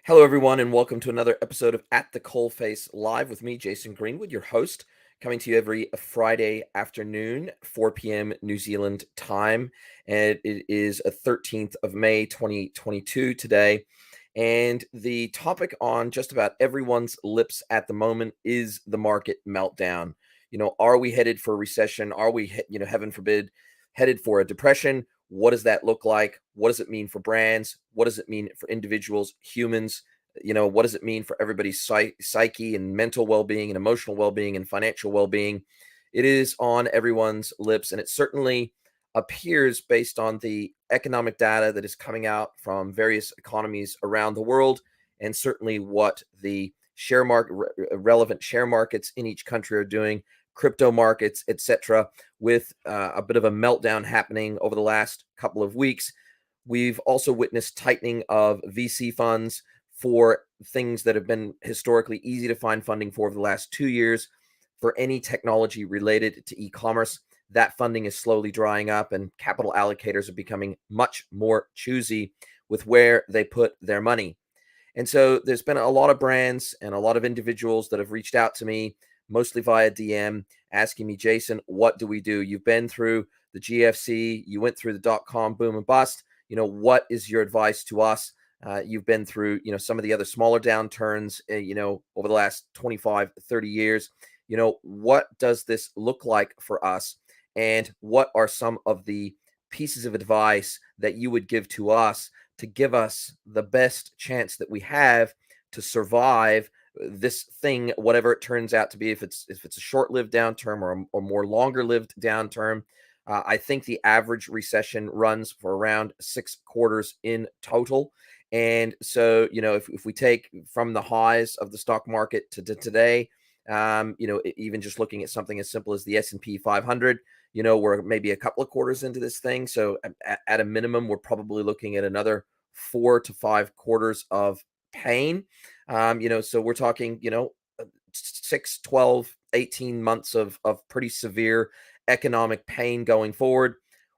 Hello, everyone, and welcome to another episode of At the Coalface Live with me, Jason Greenwood, your host, coming to you every Friday afternoon, 4 p.m. New Zealand time. And it is a 13th of May, 2022 today. And the topic on just about everyone's lips at the moment is the market meltdown. Are we headed for a recession? Are we, heaven forbid, headed for a depression? What does that look like? What does it mean for brands? What does it mean for individuals, humans? What does it mean for everybody's psyche and mental well-being and emotional well-being and financial well-being? It is on everyone's lips, and it certainly appears based on the economic data that is coming out from various economies around the world, and certainly what the share market relevant share markets in each country are doing, crypto markets, etc., with a bit of a meltdown happening over the last couple of weeks. We've also witnessed tightening of VC funds for things that have been historically easy to find funding for over the last 2 years. For any technology related to e-commerce, that funding is slowly drying up, and capital allocators are becoming much more choosy with where they put their money. And so there's been a lot of brands and a lot of individuals that have reached out to me, mostly via DM, asking me, Jason, what do we do? You've been through the GFC, you went through the dot-com boom and bust. What is your advice to us? You've been through, some of the other smaller downturns, over the last 25, 30 years. What does this look like for us? And what are some of the pieces of advice that you would give to us to give us the best chance that we have to survive this thing, whatever it turns out to be, if it's a short-lived downturn or more longer-lived downturn? I think the average recession runs for around 6 quarters in total. And so, if we take from the highs of the stock market to today, even just looking at something as simple as the S&P 500, we're maybe a couple of quarters into this thing. So at a minimum, we're probably looking at another 4 to 5 quarters of pain. So we're talking, 6, 12, 18 months of pretty severe economic pain going forward.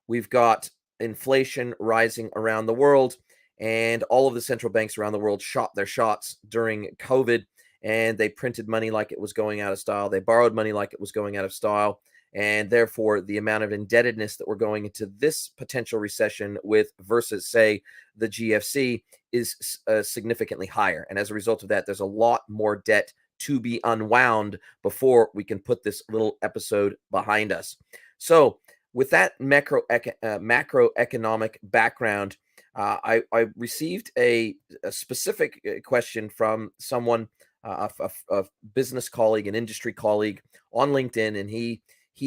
We've got inflation rising around the world, and all of the central banks around the world shot their shots during COVID, and they printed money like it was going out of style. They borrowed money like it was going out of style. And therefore, the amount of indebtedness that we're going into this potential recession with versus, say, the GFC is significantly higher. And as a result of that, there's a lot more debt to be unwound before we can put this little episode behind us. So with that macroeconomic background, I received a specific question from someone, a business colleague, an industry colleague on LinkedIn, and he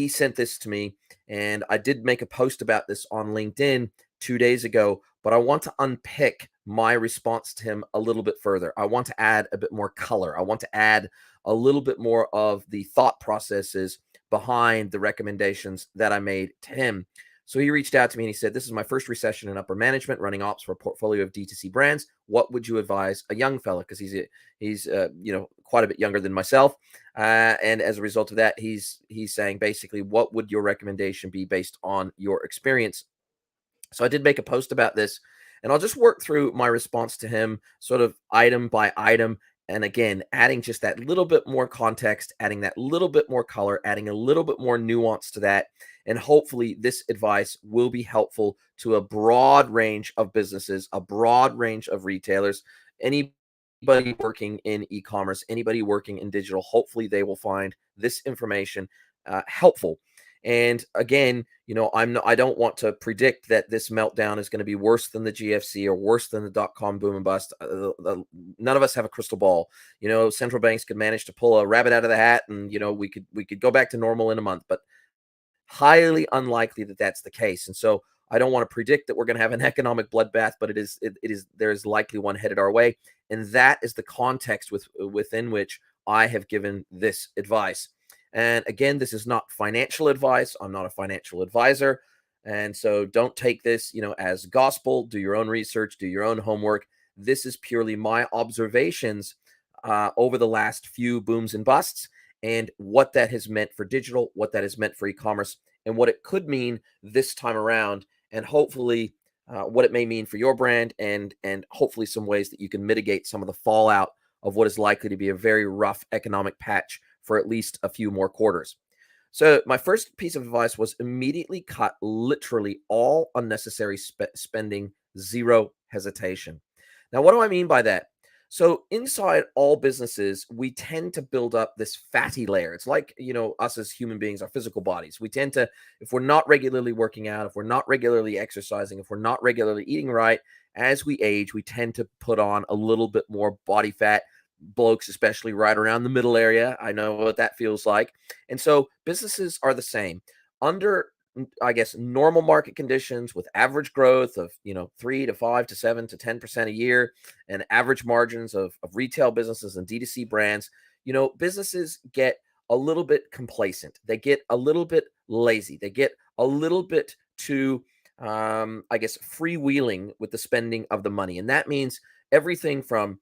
sent this to me, and I did make a post about this on LinkedIn 2 days ago, but I want to unpick my response to him a little bit further. I want to add a bit more color. I want to add a little bit more of the thought processes behind the recommendations that I made to him. So he reached out to me and he said, this is my first recession in upper management, running ops for a portfolio of DTC brands. What would you advise a young fella? Because he's quite a bit younger than myself. And as a result of that, he's saying basically, what would your recommendation be based on your experience? So I did make a post about this, and I'll just work through my response to him sort of item by item. And again, adding just that little bit more context, adding that little bit more color, adding a little bit more nuance to that. And hopefully this advice will be helpful to a broad range of businesses, a broad range of retailers, anybody working in e-commerce, anybody working in digital. Hopefully they will find this information helpful. And again, I don't want to predict that this meltdown is going to be worse than the GFC or worse than the dot-com boom and bust. None of us have a crystal ball. Central banks could manage to pull a rabbit out of the hat, and we could go back to normal in a month, but highly unlikely that that's the case. And so I don't want to predict that we're going to have an economic bloodbath, but there is likely one headed our way, and that is the context within which I have given this advice. And again, this is not financial advice. I'm not a financial advisor. And so don't take this, as gospel. Do your own research, do your own homework. This is purely my observations over the last few booms and busts, and what that has meant for digital, what that has meant for e-commerce, and what it could mean this time around. And hopefully what it may mean for your brand, and hopefully some ways that you can mitigate some of the fallout of what is likely to be a very rough economic patch for at least a few more quarters. So my first piece of advice was immediately cut literally all unnecessary spending, zero hesitation. Now, what do I mean by that? So inside all businesses, we tend to build up this fatty layer. It's like, us as human beings, our physical bodies. We tend to, if we're not regularly working out, if we're not regularly exercising, if we're not regularly eating right, as we age, we tend to put on a little bit more body fat, blokes, especially right around the middle area. I know what that feels like. And so businesses are the same. Under, I guess, normal market conditions with average growth of, 3 to 5 to 7 to 10% a year, and average margins of retail businesses and DTC brands, businesses get a little bit complacent. They get a little bit lazy. They get a little bit too, I guess, freewheeling with the spending of the money. And that means everything from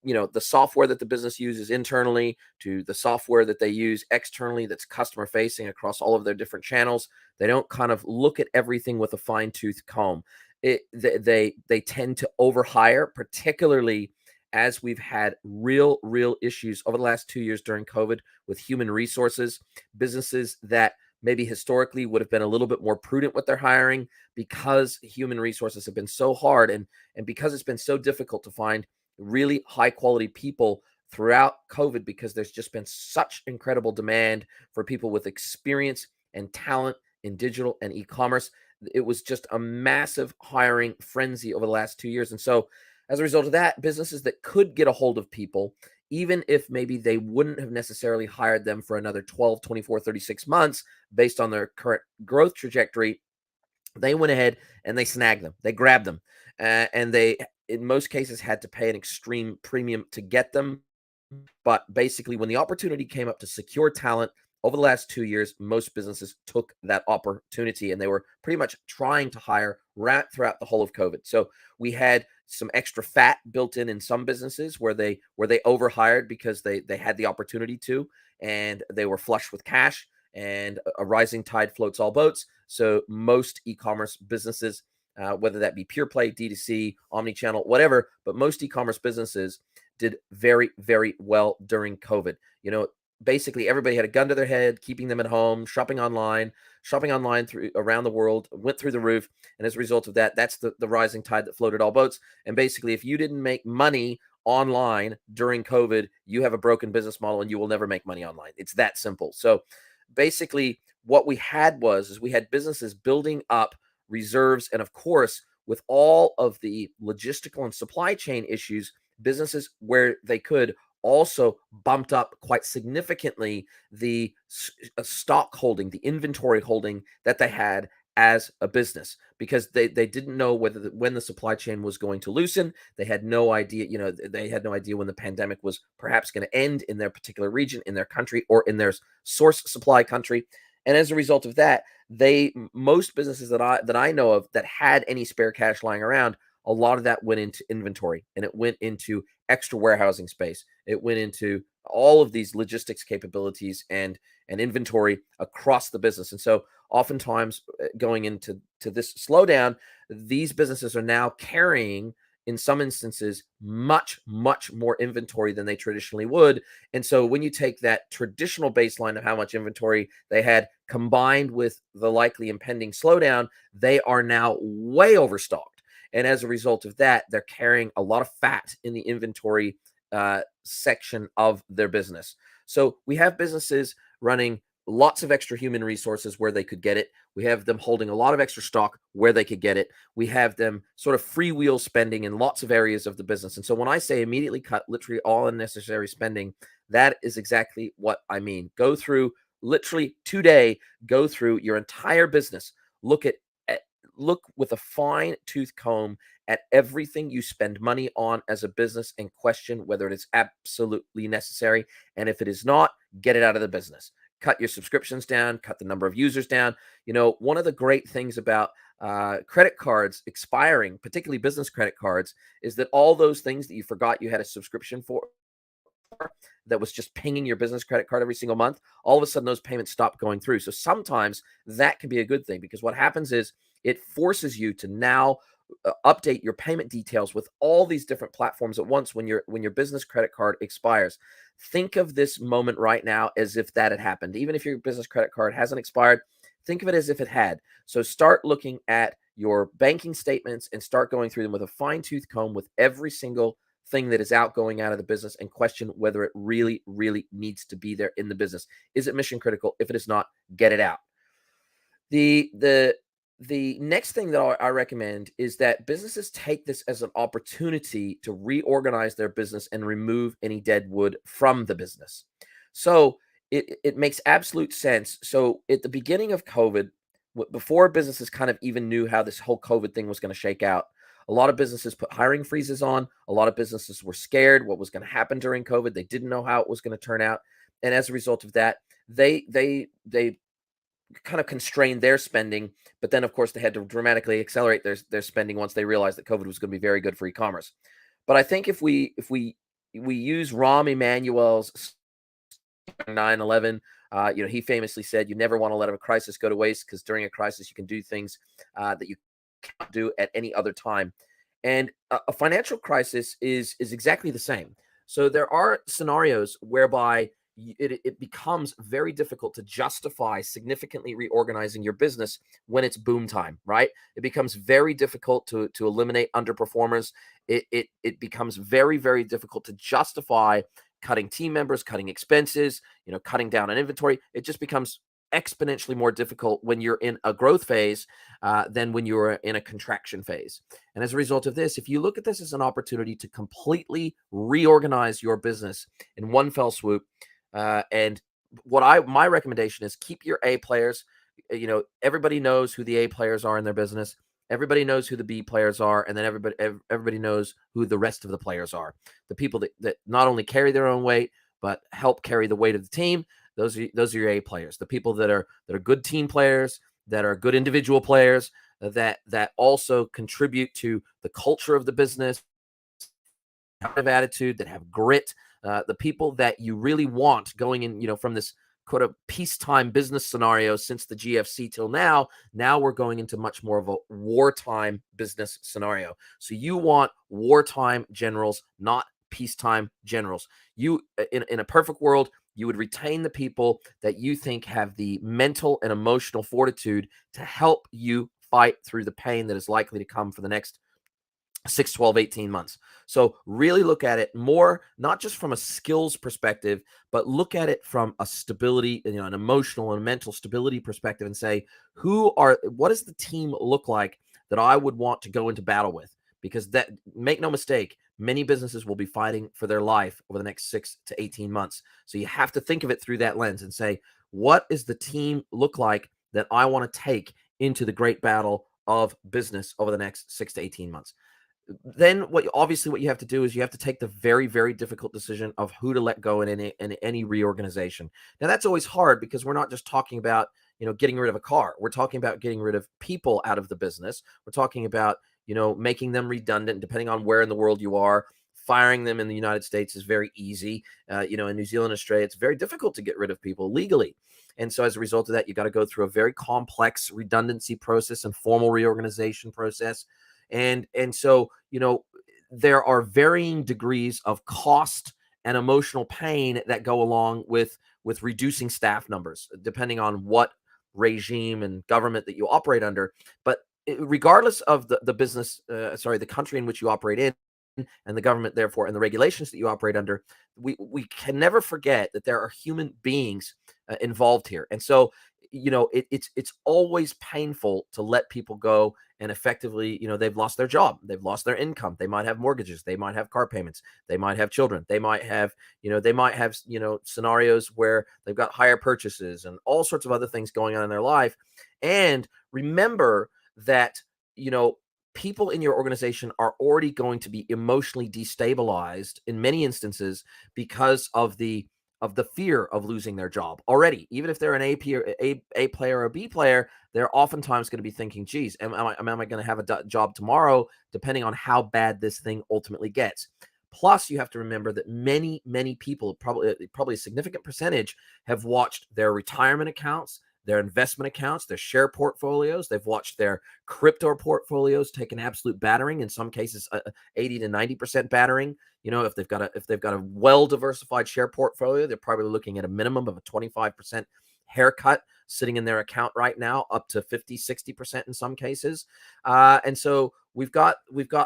the software that the business uses internally to the software that they use externally that's customer facing across all of their different channels. They don't kind of look at everything with a fine-tooth comb. They tend to overhire, particularly as we've had real issues over the last 2 years during COVID with human resources. Businesses that maybe historically would have been a little bit more prudent with their hiring, because human resources have been so hard, and because it's been so difficult to find really high quality people throughout COVID, because there's just been such incredible demand for people with experience and talent in digital and e-commerce. It was just a massive hiring frenzy over the last 2 years. And so as a result of that, businesses that could get a hold of people, even if maybe they wouldn't have necessarily hired them for another 12, 24, 36 months based on their current growth trajectory, they went ahead and they snagged them. They grabbed them. And they, in most cases, had to pay an extreme premium to get them. But basically, when the opportunity came up to secure talent over the last 2 years, most businesses took that opportunity, and they were pretty much trying to hire right throughout the whole of COVID. So we had some extra fat built in some businesses where they overhired because they had the opportunity to, and they were flush with cash, and a rising tide floats all boats. So most e-commerce businesses, whether that be pure play, D2C, omni-channel, whatever, but most e-commerce businesses did very, very well during COVID. Basically everybody had a gun to their head, keeping them at home, shopping online through around the world, went through the roof. And as a result of that, that's the rising tide that floated all boats. And basically, if you didn't make money online during COVID, you have a broken business model and you will never make money online. It's that simple. So basically what we had was we had businesses building up reserves. And of course, with all of the logistical and supply chain issues, businesses, where they could, also bumped up quite significantly the stock holding, the inventory holding that they had as a business, because they didn't know when the supply chain was going to loosen. They had no idea, they had no idea when the pandemic was perhaps going to end in their particular region, in their country, or in their source supply country. And as a result of that, most businesses that I know of that had any spare cash lying around, a lot of that went into inventory, and it went into extra warehousing space. It went into all of these logistics capabilities and inventory across the business. And so oftentimes going into this slowdown, these businesses are now carrying, in some instances, much more inventory than they traditionally would. And so when you take that traditional baseline of how much inventory they had combined with the likely impending slowdown, they are now way overstocked. And as a result of that, they're carrying a lot of fat in the inventory section of their business. So we have businesses running lots of extra human resources where they could get it. We have them holding a lot of extra stock where they could get it. We have them sort of freewheel spending in lots of areas of the business. And so when I say immediately cut literally all unnecessary spending, that is exactly what I mean. Go through literally today, go through your entire business, look with a fine tooth comb at everything you spend money on as a business, and question whether it is absolutely necessary. And if it is not, get it out of the business. Cut your subscriptions down, cut the number of users down. One of the great things about credit cards expiring, particularly business credit cards, is that all those things that you forgot you had a subscription for, that was just pinging your business credit card every single month, all of a sudden those payments stop going through. So sometimes that can be a good thing, because what happens is it forces you to now update your payment details with all these different platforms at once when your business credit card expires. Think of this moment right now as if that had happened. Even if your business credit card hasn't expired, think of it as if it had. So start looking at your banking statements and start going through them with a fine-tooth comb with every single thing that is outgoing out of the business, and question whether it really, really needs to be there in the business. Is it mission critical? If it is not, get it out. The next thing that I recommend is that businesses take this as an opportunity to reorganize their business and remove any dead wood from the business. So it makes absolute sense. So at the beginning of COVID, before businesses kind of even knew how this whole COVID thing was going to shake out, a lot of businesses put hiring freezes on. A lot of businesses were scared what was going to happen during COVID. They didn't know how it was going to turn out, and as a result of that, they kind of constrained their spending. But then, of course, they had to dramatically accelerate their spending once they realized that COVID was going to be very good for e-commerce. But I think if we use Rahm Emanuel's 9/11, he famously said, "You never want to let a crisis go to waste, because during a crisis you can do things that you can't do at any other time." And a financial crisis is exactly the same. So there are scenarios whereby it becomes very difficult to justify significantly reorganizing your business when it's boom time, right? It becomes very difficult to eliminate underperformers. It becomes very, very difficult to justify cutting team members, cutting expenses, cutting down on inventory. It just becomes exponentially more difficult when you're in a growth phase than when you're in a contraction phase. And as a result of this, if you look at this as an opportunity to completely reorganize your business in one fell swoop, and my recommendation is keep your A players. Everybody knows who the A players are in their business. Everybody knows who the B players are, and then everybody knows who the rest of the players are. The people that not only carry their own weight, but help carry the weight of the team. Those are your A players. The people that are good team players, that are good individual players, that also contribute to the culture of the business, have attitude, that have grit. The people that you really want going in, from this kind of peacetime business scenario since the GFC till now we're going into much more of a wartime business scenario. So you want wartime generals, not peacetime generals. You, in a perfect world, you would retain the people that you think have the mental and emotional fortitude to help you fight through the pain that is likely to come for the next 6, 12, 18 months. So really look at it more, not just from a skills perspective, but look at it from a stability, an emotional and mental stability perspective, and say, what does the team look like that I would want to go into battle with? Because that, make no mistake, many businesses will be fighting for their life over the next 6 to 18 months. So you have to think of it through that lens and say, what is the team look like that I want to take into the great battle of business over the next 6 to 18 months? Then what you have to do is you have to take the very, very difficult decision of who to let go in any reorganization. Now, that's always hard because we're not just talking about, getting rid of a car. We're talking about getting rid of people out of the business. We're talking about, making them redundant, depending on where in the world you are. Firing them in the United States is very easy. In New Zealand, Australia, it's very difficult to get rid of people legally. And so as a result of that, you got to go through a very complex redundancy process and formal reorganization process. And so, there are varying degrees of cost and emotional pain that go along with reducing staff numbers, depending on what regime and government that you operate under. But regardless of the business, the country in which you operate in, and the government, therefore, and the regulations that you operate under, we can never forget that there are human beings involved here. And so, it's always painful to let people go, and effectively, they've lost their job, they've lost their income, they might have mortgages, they might have car payments, they might have children, they might have scenarios where they've got higher purchases and all sorts of other things going on in their life. And remember that, people in your organization are already going to be emotionally destabilized in many instances because of the fear of losing their job already. Even if they're an A player or a B player, they're oftentimes going to be thinking, geez, am I going to have a job tomorrow, depending on how bad this thing ultimately gets. Plus, you have to remember that many, many people, probably a significant percentage, have watched their retirement accounts, their investment accounts, their share portfolios. They've watched their crypto portfolios take an absolute battering, in some cases 80 to 90% battering. If they've got a well-diversified share portfolio, they're probably looking at a minimum of a 25% haircut sitting in their account right now, up to 50, 60% in some cases. And so we've got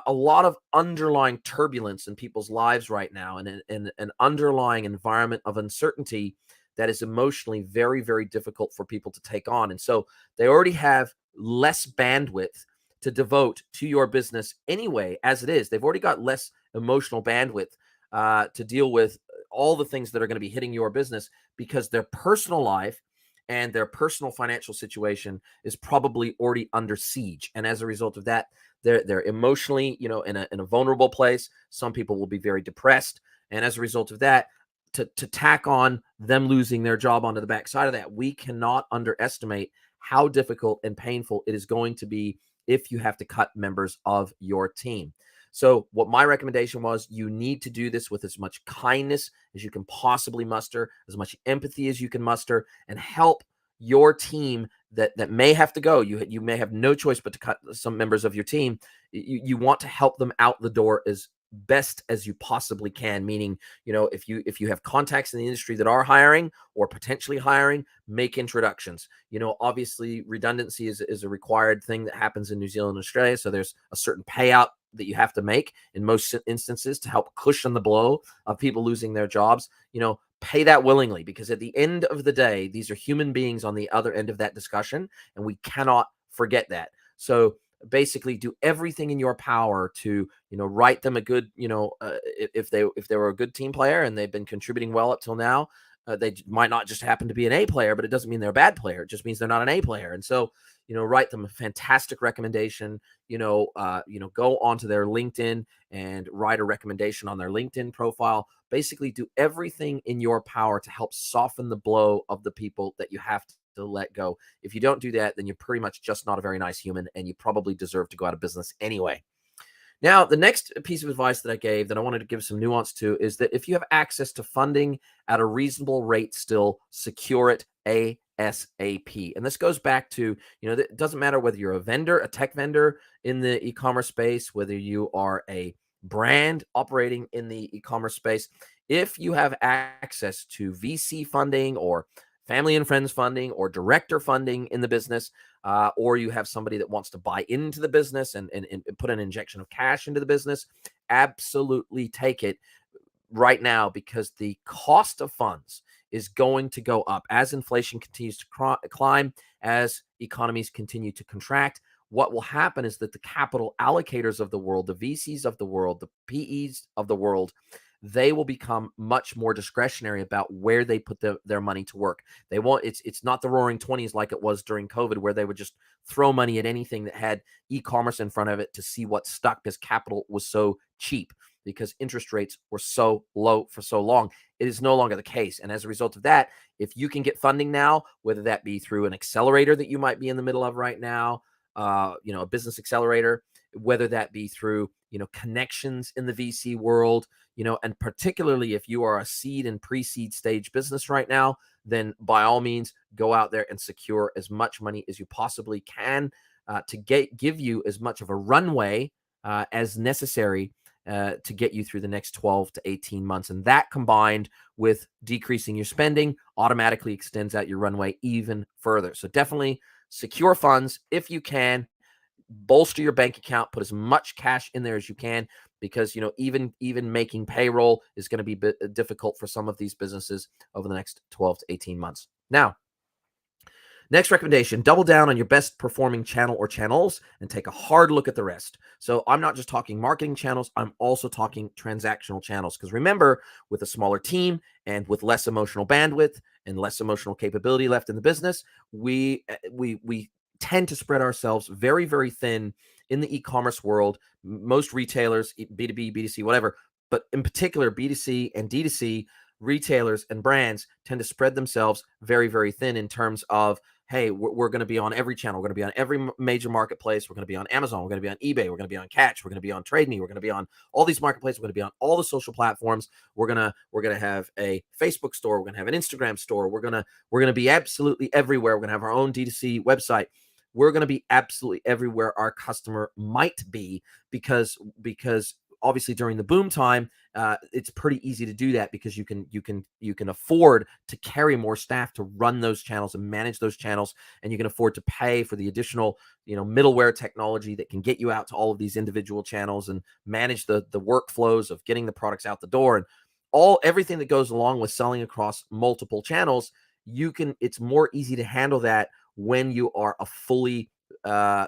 a lot of underlying turbulence in people's lives right now, and an underlying environment of uncertainty that is emotionally very, very difficult for people to take on. And so they already have less bandwidth to devote to your business anyway, as it is. They've already got less emotional bandwidth to deal with all the things that are going to be hitting your business, because their personal life and their personal financial situation is probably already under siege. And as a result of that, they're emotionally, in a vulnerable place. Some people will be very depressed. And as a result of that, to tack on them losing their job onto the backside of that, we cannot underestimate how difficult and painful it is going to be if you have to cut members of your team. So what my recommendation was, you need to do this with as much kindness as you can possibly muster, as much empathy as you can muster, and help your team that may have to go. You may have no choice but to cut some members of your team. You want to help them out the door as best as you possibly can, meaning, if you have contacts in the industry that are hiring or potentially hiring, make introductions. Obviously redundancy is a required thing that happens in New Zealand and Australia. So there's a certain payout that you have to make in most instances to help cushion the blow of people losing their jobs. Pay that willingly, because at the end of the day, these are human beings on the other end of that discussion, and we cannot forget that. So basically do everything in your power to write them a good, if they were a good team player and they've been contributing well up till now, they might not just happen to be an A player, but it doesn't mean they're a bad player. It just means they're not an A player. And so write them a fantastic recommendation. Go onto their LinkedIn and write a recommendation on their LinkedIn profile. Basically do everything in your power to help soften the blow of the people that you have to let go. If you don't do that, then you're pretty much just not a very nice human, and you probably deserve to go out of business anyway. Now, the next piece of advice that I gave that I wanted to give some nuance to is that if you have access to funding at a reasonable rate, still secure it ASAP. And this goes back to, it doesn't matter whether you're a vendor, a tech vendor in the e-commerce space, whether you are a brand operating in the e-commerce space. If you have access to VC funding or family and friends funding or director funding in the business, or you have somebody that wants to buy into the business and put an injection of cash into the business, absolutely take it right now, because the cost of funds is going to go up as inflation continues to climb, as economies continue to contract. What will happen is that the capital allocators of the world, the VCs of the world, the PEs of the world, they will become much more discretionary about where they put their money to work. They won't, it's not the roaring 20s like it was during COVID, where they would just throw money at anything that had e-commerce in front of it to see what stuck, because capital was so cheap, because interest rates were so low for so long. It is no longer the case. And as a result of that, if you can get funding now, whether that be through an accelerator that you might be in the middle of right now, a business accelerator, whether that be through, connections in the VC world, and particularly if you are a seed and pre-seed stage business right now, then by all means, go out there and secure as much money as you possibly can to give you as much of a runway as necessary to get you through the next 12 to 18 months. And that, combined with decreasing your spending, automatically extends out your runway even further. So definitely secure funds if you can. Bolster your bank account, put as much cash in there as you can, because even making payroll is going to be difficult for some of these businesses over the next 12 to 18 months. Now, next recommendation, double down on your best performing channel or channels and take a hard look at the rest. So I'm not just talking marketing channels, I'm also talking transactional channels, because remember, with a smaller team and with less emotional bandwidth and less emotional capability left in the business, we tend to spread ourselves very, very thin in the e-commerce world. Most retailers, B2B, B2C, whatever, but in particular B2C and D2C retailers and brands tend to spread themselves very, very thin in terms of hey, we're going to be on every channel. We're going to be on every major marketplace. We're going to be on Amazon. We're going to be on eBay. We're going to be on Catch. We're going to be on Trade Me. We're going to be on all these marketplaces. We're going to be on all the social platforms. We're going to have a Facebook store. We're going to have an Instagram store. We're going to be absolutely everywhere. We're going to have our own DTC website. We're going to be absolutely everywhere our customer might be, because obviously during the boom time, it's pretty easy to do that, because you can afford to carry more staff to run those channels and manage those channels, and you can afford to pay for the additional middleware technology that can get you out to all of these individual channels and manage the workflows of getting the products out the door and everything that goes along with selling across multiple channels. It's more easy to handle that when you are a fully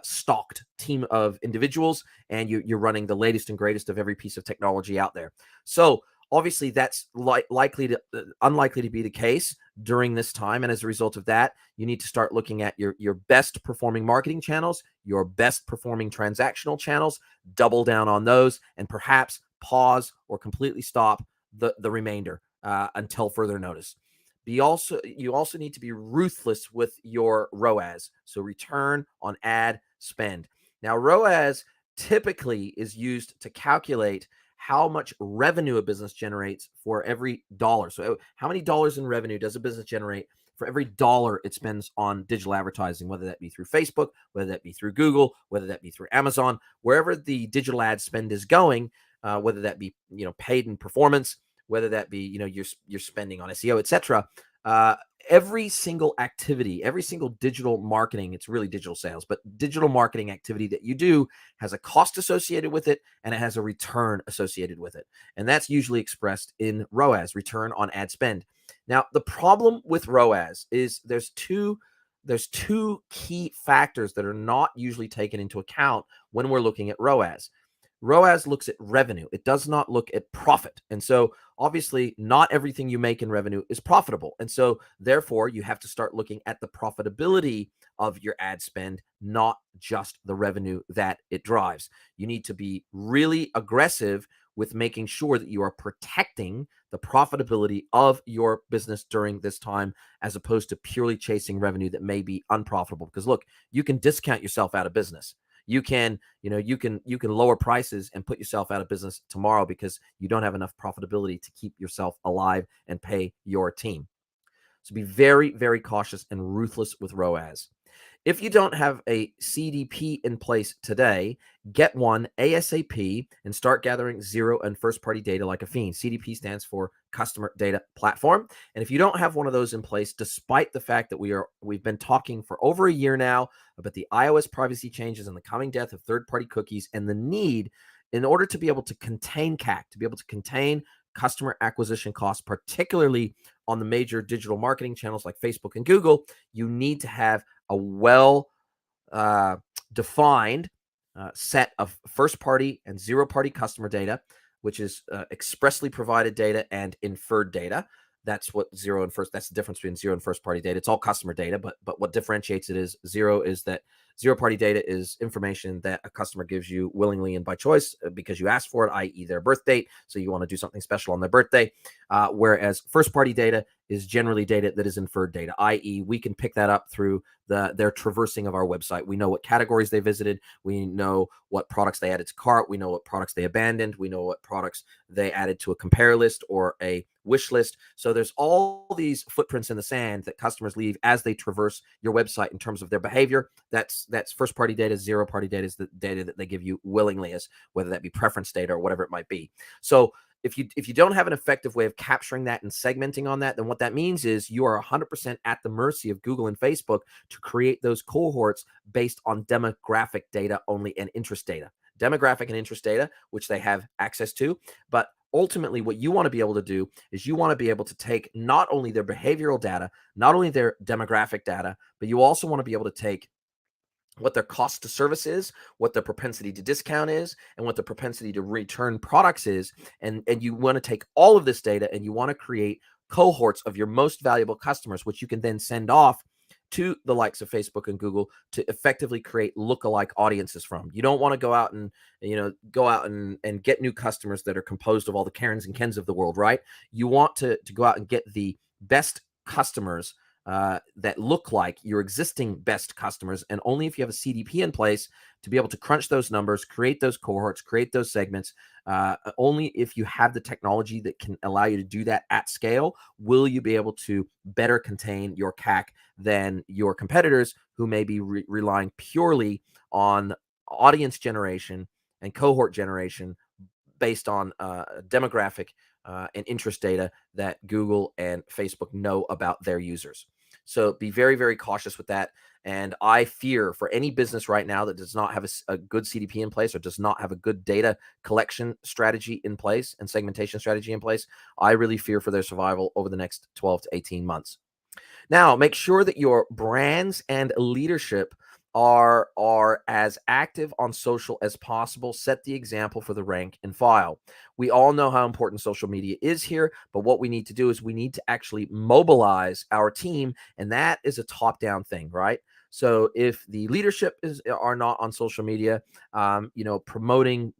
stocked team of individuals and you're running the latest and greatest of every piece of technology out there. So obviously that's unlikely to be the case during this time. And as a result of that, you need to start looking at your best performing marketing channels, your best performing transactional channels, double down on those, and perhaps pause or completely stop the remainder until further notice. You also need to be ruthless with your ROAS, so return on ad spend. Now, ROAS typically is used to calculate how much revenue a business generates for every dollar. So how many dollars in revenue does a business generate for every dollar it spends on digital advertising, whether that be through Facebook, whether that be through Google, whether that be through Amazon, wherever the digital ad spend is going, whether that be paid in performance, whether that be you're spending on SEO, etc. Every single activity, every single digital marketing, it's really digital sales, but digital marketing activity that you do has a cost associated with it, and it has a return associated with it. And that's usually expressed in ROAS, return on ad spend. Now, the problem with ROAS is there's two key factors that are not usually taken into account when we're looking at ROAS. ROAS looks at revenue. It does not look at profit. And so obviously not everything you make in revenue is profitable. And so therefore you have to start looking at the profitability of your ad spend, not just the revenue that it drives. You need to be really aggressive with making sure that you are protecting the profitability of your business during this time, as opposed to purely chasing revenue that may be unprofitable. Because look, you can discount yourself out of business. You can lower prices and put yourself out of business tomorrow because you don't have enough profitability to keep yourself alive and pay your team. So be very, very cautious and ruthless with ROAS. If you don't have a CDP in place today, get one ASAP and start gathering zero and first-party data like a fiend. CDP stands for Customer Data Platform. And if you don't have one of those in place, despite the fact that we've been talking for over a year now about the iOS privacy changes and the coming death of third-party cookies, and the need in order to be able to contain CAC, to be able to contain customer acquisition costs, particularly on the major digital marketing channels like Facebook and Google, you need to have a well defined set of first party and zero party customer data, which is expressly provided data and inferred data. That's what that's the difference between zero and first party data. It's all customer data, but what differentiates it is that zero party data is information that a customer gives you willingly and by choice because you asked for it, i.e. their birth date. So you want to do something special on their birthday. Whereas first party data is generally data that is inferred data, i.e. we can pick that up through their traversing of our website. We know what categories they visited. We know what products they added to cart. We know what products they abandoned. We know what products they added to a compare list or a wish list. So there's all these footprints in the sand that customers leave as they traverse your website in terms of their behavior. That's first party data. Zero party data is the data that they give you willingly, as whether that be preference data or whatever it might be. So if you don't have an effective way of capturing that and segmenting on that, then what that means is you are 100% at the mercy of Google and Facebook to create those cohorts based on demographic data only and interest data. Demographic and interest data, which they have access to. But ultimately, what you want to be able to do is you want to be able to take not only their behavioral data, not only their demographic data, but you also want to be able to take what their cost to service is, what their propensity to discount is, and what the propensity to return products is. And you want to take all of this data and you want to create cohorts of your most valuable customers, which you can then send off to the likes of Facebook and Google to effectively create lookalike audiences from. You don't want to go out and get new customers that are composed of all the Karens and Kens of the world, right? You want to go out and get the best customers that look like your existing best customers, and only if you have a CDP in place to be able to crunch those numbers, create those cohorts, create those segments. Only if you have the technology that can allow you to do that at scale will you be able to better contain your CAC than your competitors who may be relying purely on audience generation and cohort generation based on demographic and interest data that Google and Facebook know about their users. So be very, very cautious with that. And I fear for any business right now that does not have a good CDP in place or does not have a good data collection strategy in place and segmentation strategy in place, I really fear for their survival over the next 12 to 18 months. Now, make sure that your brands and leadership are as active on social as possible. Set the example for the rank and file. We all know how important social media is here, but what we need to do is we need to actually mobilize our team, and that is a top-down thing, right? So if the leadership are not on social media, promoting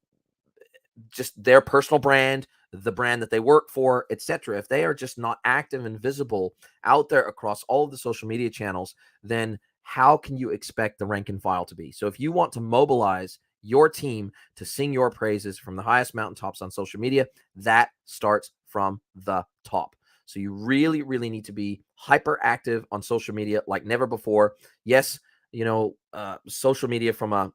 just their personal brand, the brand that they work for, etc. If they are just not active and visible out there across all of the social media channels, then how can you expect the rank and file to be? So if you want to mobilize your team to sing your praises from the highest mountaintops on social media, that starts from the top. So you really, really need to be hyper active on social media like never before. Yes, social media from an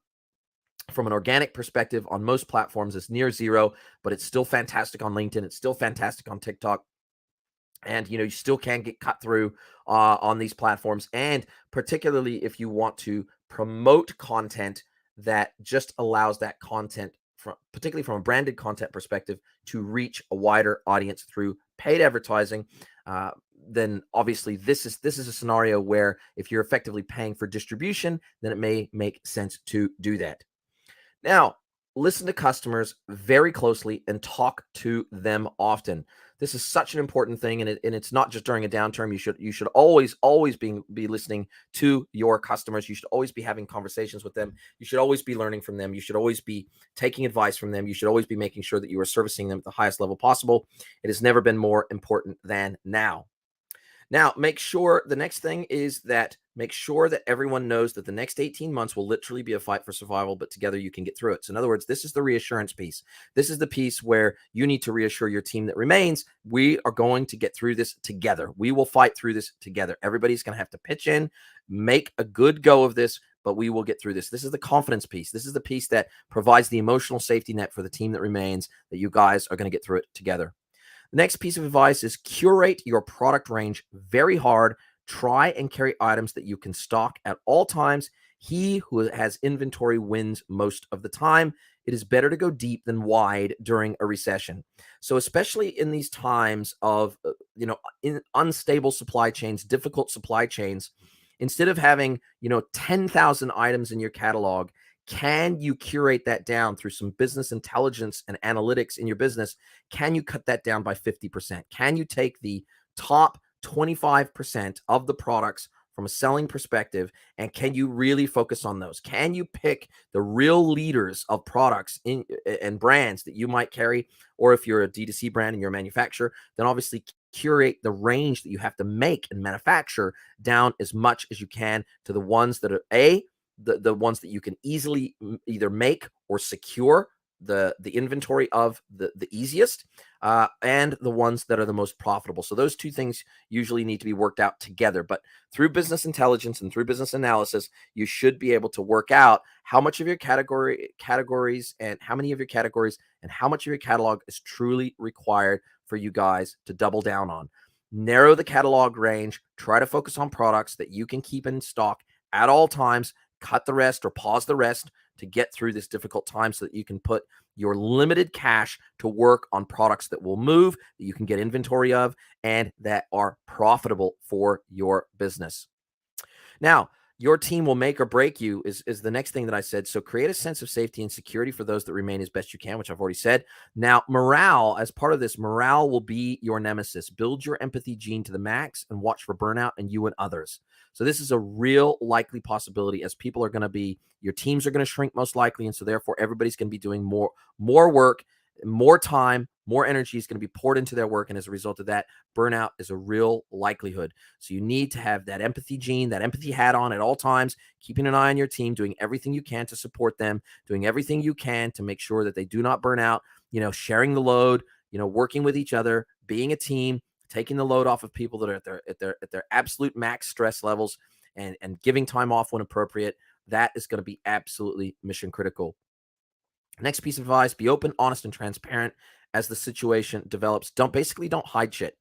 organic perspective on most platforms is near zero, but it's still fantastic on LinkedIn. It's still fantastic on TikTok. And, you still can get cut through on these platforms. And particularly if you want to promote content that just allows that content, particularly from a branded content perspective, to reach a wider audience through paid advertising, then obviously this is a scenario where if you're effectively paying for distribution, then it may make sense to do that. Now, listen to customers very closely and talk to them often. This is such an important thing, and it's not just during a downturn. You should always be listening to your customers. You should always be having conversations with them. You should always be learning from them. You should always be taking advice from them. You should always be making sure that you are servicing them at the highest level possible. It has never been more important than now. Now, make sure that everyone knows that the next 18 months will literally be a fight for survival, but together you can get through it. So in other words, this is the reassurance piece. This is the piece where you need to reassure your team that remains, we are going to get through this together. We will fight through this together. Everybody's going to have to pitch in, make a good go of this, but we will get through this. This is the confidence piece. This is the piece that provides the emotional safety net for the team that remains, that you guys are going to get through it together. The next piece of advice is curate your product range very hard. Try and carry items that you can stock at all times. He who has inventory wins most of the time. It is better to go deep than wide during a recession. So especially in these times of, in unstable supply chains, difficult supply chains, instead of having, 10,000 items in your catalog, can you curate that down through some business intelligence and analytics in your business? Can you cut that down by 50%? Can you take the top 25% of the products from a selling perspective, and can you really focus on those? Can you pick the real leaders of products and brands that you might carry? Or if you're a D2C brand and you're a manufacturer, then obviously curate the range that you have to make and manufacture down as much as you can to the ones that are the ones that you can easily either make or secure the inventory of the easiest, and the ones that are the most profitable. So those two things usually need to be worked out together. But through business intelligence and through business analysis, you should be able to work out how much of your categories and how many of your categories and how much of your catalog is truly required for you guys to double down on. Narrow the catalog range. Try to focus on products that you can keep in stock at all times. Cut the rest or pause the rest to get through this difficult time so that you can put your limited cash to work on products that will move, that you can get inventory of, and that are profitable for your business. Now, your team will make or break you is the next thing that I said. So create a sense of safety and security for those that remain as best you can, which I've already said. Now, morale, as part of this, morale will be your nemesis. Build your empathy gene to the max and watch for burnout in you and others. So this is a real likely possibility, as people are going to be, your teams are going to shrink most likely. And so therefore everybody's going to be doing more work more time, more energy is going to be poured into their work. And as a result of that, burnout is a real likelihood. So you need to have that empathy gene, that empathy hat on at all times, keeping an eye on your team, doing everything you can to support them, doing everything you can to make sure that they do not burn out, sharing the load, working with each other, being a team, taking the load off of people that are at their absolute max stress levels, and giving time off when appropriate. That is going to be absolutely mission critical. Next piece of advice: be open, honest, and transparent as the situation develops. Don't hide shit.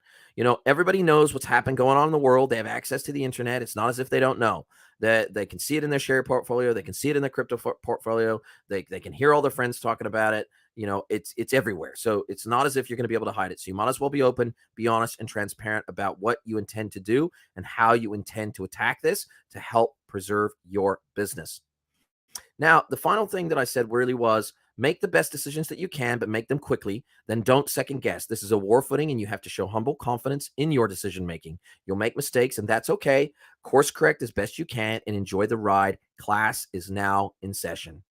Everybody knows what's happened going on in the world. They have access to the internet. It's not as if they don't know. That they can see it in their share portfolio. They can see it in their crypto portfolio. They can hear all their friends talking about it. It's everywhere. So it's not as if you're going to be able to hide it. So you might as well be open, be honest, and transparent about what you intend to do and how you intend to attack this to help preserve your business. Now, the final thing that I said really was make the best decisions that you can, but make them quickly. Then don't second guess. This is a war footing, and you have to show humble confidence in your decision making. You'll make mistakes, and that's okay. Course correct as best you can and enjoy the ride. Class is now in session.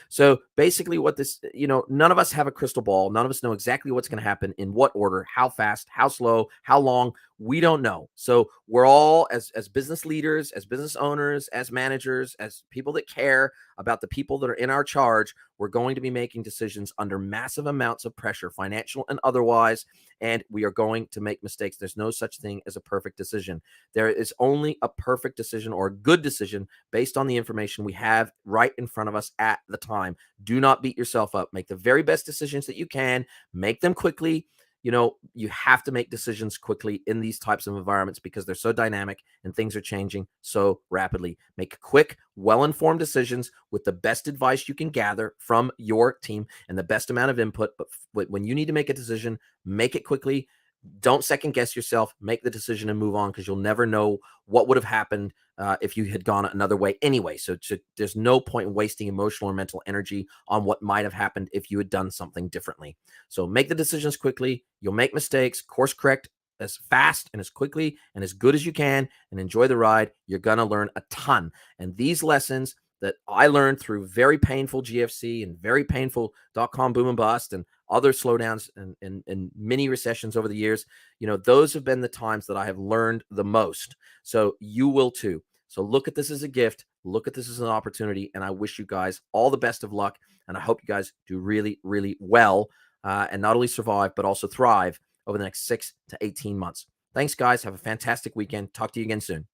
So basically what this, none of us have a crystal ball. None of us know exactly what's going to happen, in what order, how fast, how slow, how long. We don't know. So we're all, as business leaders, as business owners, as managers, as people that care about the people that are in our charge, we're going to be making decisions under massive amounts of pressure, financial and otherwise, and we are going to make mistakes. There's no such thing as a perfect decision. There is only a perfect decision or a good decision based on the information we have right in front of us at the time. Do not beat yourself up. Make the very best decisions that you can. Make them quickly. You have to make decisions quickly in these types of environments because they're so dynamic and things are changing so rapidly. Make quick, well-informed decisions with the best advice you can gather from your team and the best amount of input. But when you need to make a decision, make it quickly. Don't second guess yourself. Make the decision and move on, because you'll never know what would have happened if you had gone another way anyway. So there's no point in wasting emotional or mental energy on what might have happened if you had done something differently. So make the decisions quickly. You'll make mistakes. Course correct as fast and as quickly and as good as you can, and enjoy the ride. You're going to learn a ton. And these lessons that I learned through very painful GFC and very painful dot-com boom and bust and other slowdowns and mini recessions over the years, those have been the times that I have learned the most. So you will too. So look at this as a gift. Look at this as an opportunity. And I wish you guys all the best of luck. And I hope you guys do really, really well and not only survive, but also thrive over the next 6 to 18 months. Thanks, guys. Have a fantastic weekend. Talk to you again soon.